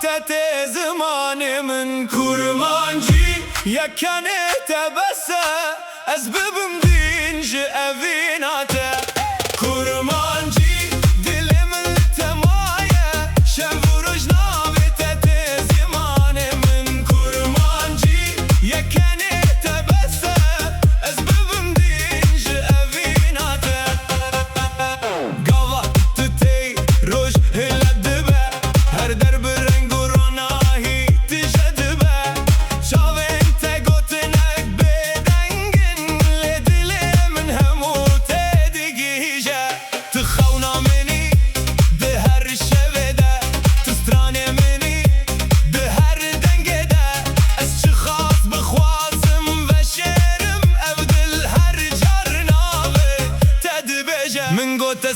تتي زماني من كورمانجي يكني تبسه از ببم دينج أفيناته كورمانجي دلي من تمايه شفروش نابي تتي زماني من كورمانجي يكني تبسه از ببم دينج أفيناته قوة تتي روش هلا دبه هر درب رنگ و روناهی تجدبه شاوين تقوتنك بدنگن لدلي من همو تدقيجه تخونا مني بهر الشبده تستراني مني بهر دنگده از چه خاص بخوازم و شرم ابدل هر جرناوه تدبجه من قوت